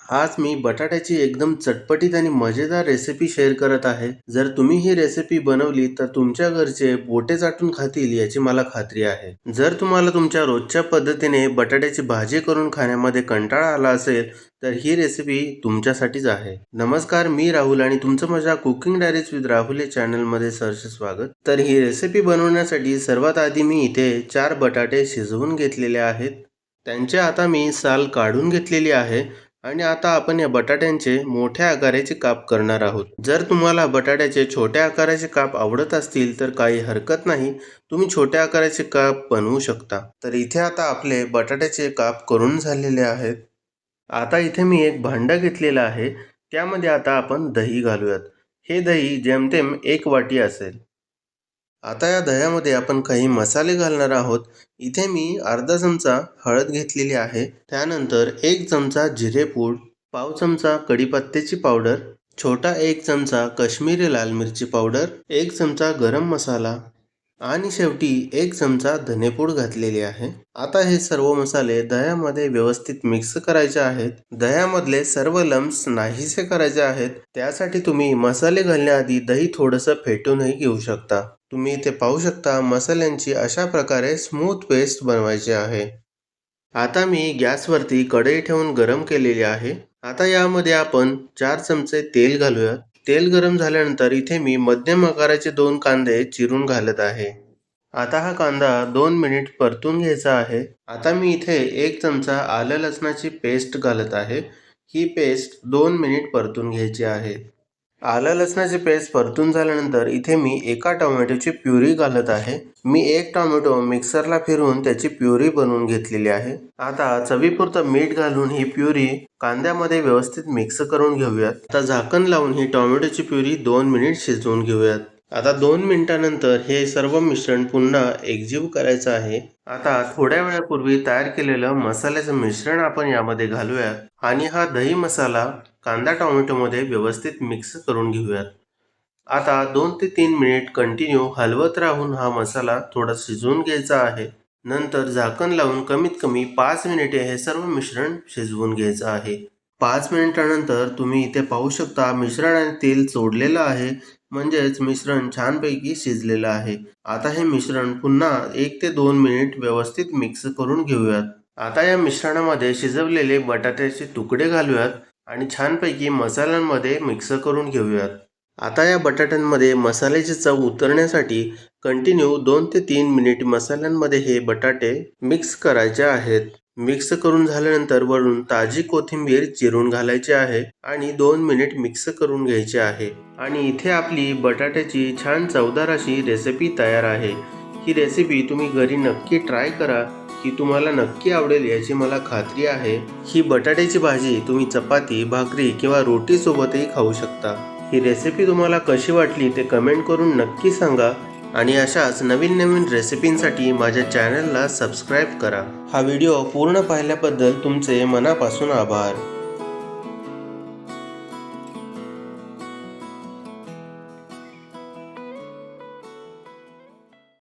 आज मी बटाट्याची एकदम चटपटीत आणि मजेदार रेसिपी शेअर करत आहे. जर तुम्ही ही रेसिपी बनवली तर तुमच्या घरचे बोटे चाटून खातील याची मला खात्री आहे. जर तुम्हाला तुमच्या रोजच्या पद्धतीने बटाट्याची भाजी करून खाण्यामध्ये कंटाळा आला असेल तर ही रेसिपी तुमच्यासाठीच आहे. नमस्कार, मी राहुल आणि तुमचं माझ्या कुकिंग डायरीज विथ राहुल या चॅनलमध्ये सहर्ष स्वागत. तर ही रेसिपी बनवण्यासाठी सर्वात आधी मी इथे 4 बटाटे शिजवून घेतलेले आहेत. त्यांचे आता मी साल काढून घेतलेली आहे आणि आता आपण या बटाट्यांचे मोठ्या आकाराचे काप करणार आहोत. जर तुम्हाला बटाट्याचे छोट्या आकाराचे काप आवडत असतील तर काही हरकत नाही, तुम्ही छोट्या आकाराचे काप बनवू शकता. तर इथे आता आपले बटाट्याचे काप करून झालेले आहेत. आता इथे मी एक भांडं घेतलेलं आहे. त्यामध्ये आता आपण दही घालूयात. हे दही जेमतेम 1 वाटी असेल. आता या दह्यामध्ये आपण काही मसाले घालणार आहोत. इथे मी अर्धा चमचा हळद घेतलेली आहे. त्यानंतर 1 चमचा जिरेपूड, पाव चमचा कढीपत्त्याची पावडर, छोटा 1 चमचा काश्मीरी लाल मिरची पावडर, 1 चमचा गरम मसाला आणि शेवटी 1 चमचा धनेपूड घातलेली आहे. आता हे सर्व मसाले दह्यामध्ये व्यवस्थित मिक्स करायचे आहेत. दह्यामधले सर्व लम्स नाहीसे करायचे आहेत. त्यासाठी तुम्ही मसाले घालण्याआधी दही थोडंसं फेटूनही घेऊ शकता. तुम्ही इथे पाहू शकता मसाल्यांची अशा प्रकारे स्मूथ पेस्ट बनवायची आहे. आता मी गॅसवरती कढई ठेवून गरम केलेली आहे. आता यामध्ये आपण 4 चमचे तेल घालूयात. तेल गरम झाल्यानंतर इथे मी मध्यम आकाराचे 2 कांदे चिरून घालत आहे. आता हा कांदा 2 मिनिट परतून घ्यायचा आहे. आता मी इथे 1 चमचा आलं लसणाची पेस्ट घालत आहे. ही पेस्ट 2 मिनिट परतून घ्यायची आहे. आलं लसणाची पेस्ट परतून झाल्यानंतर इथे मी एका टोमॅटोची प्युरी घालत आहे. मी 1 टोमॅटो मिक्सरला फिरवून त्याची प्युरी बनवून घेतलेली आहे. आता चवीपुरतं मीठ घालून ही प्युरी कांद्यामध्ये व्यवस्थित मिक्स करून घेऊयात. आता झाकण लावून ही टोमॅटोची प्युरी 2 मिनिट शिजवून घेऊयात. आता 2 मिनिटानंतर हे सर्व मिश्रण पुन्हा एकजीव करायचं आहे. आता थोड्या वेळापूर्वी तयार केलेलं मसाल्याचं मिश्रण आपण यामध्ये घालूयात आणि हा दही मसाला कांदा टोमॅटोमध्ये व्यवस्थित मिक्स करून घेऊयात. आता 2 ते 3 मिनिट कंटिन्यू हलवत राहून हा मसाला थोडा शिजवून घ्यायचा आहे. नंतर झाकण लावून कमीत कमी 5 मिनिटे हे सर्व मिश्रण शिजवून घ्यायचं आहे. 5 मिनिटानंतर तुम्ही इथे पाहू शकता मिश्रणाने तेल सोडलेलं आहे, म्हणजेच मिश्रण छानपैकी शिजलेलं आहे. आता हे मिश्रण पुन्हा 1 ते 2 मिनिट व्यवस्थित मिक्स करून घेऊयात. आता या मिश्रणामध्ये शिजवलेले बटाट्याचे तुकडे घालूयात आणि छानपैकी मसाल्यांमध्ये मिक्स करून घेऊयात. आता या बटाट्यांमध्ये मसाल्याची चव उतरण्यासाठी कंटिन्यू 2 ते 3 मिनिट मसाल्यांमध्ये हे बटाटे मिक्स करायचे आहेत. मिक्स करून झाल्यानंतर वरून ताजी कोथिंबीर चिरून घालायची आहे आणि 2 मिनिट मिक्स करून घ्यायचे आहे. आणि इथे आपली बटाट्याची छान चवदार अशी रेसिपी तयार आहे. ही रेसिपी तुम्ही घरी नक्की ट्राय करा. ही तुम्हाला नक्की आवडेल याची मला खात्री आहे. ही बटाट्याची भाजी तुम्ही चपाती, भाकरी किंवा रोटी सोबतही खाऊ शकता. ही रेसिपी तुम्हाला कशी वाटली ते कमेंट करून नक्की सांगा आणि अशाच नवीन नवीन रेसिपींसाठी माझ्या चॅनलला सबस्क्राईब करा. हा व्हिडिओ पूर्ण पाहिल्याबद्दल तुमचे मनापासून आभार.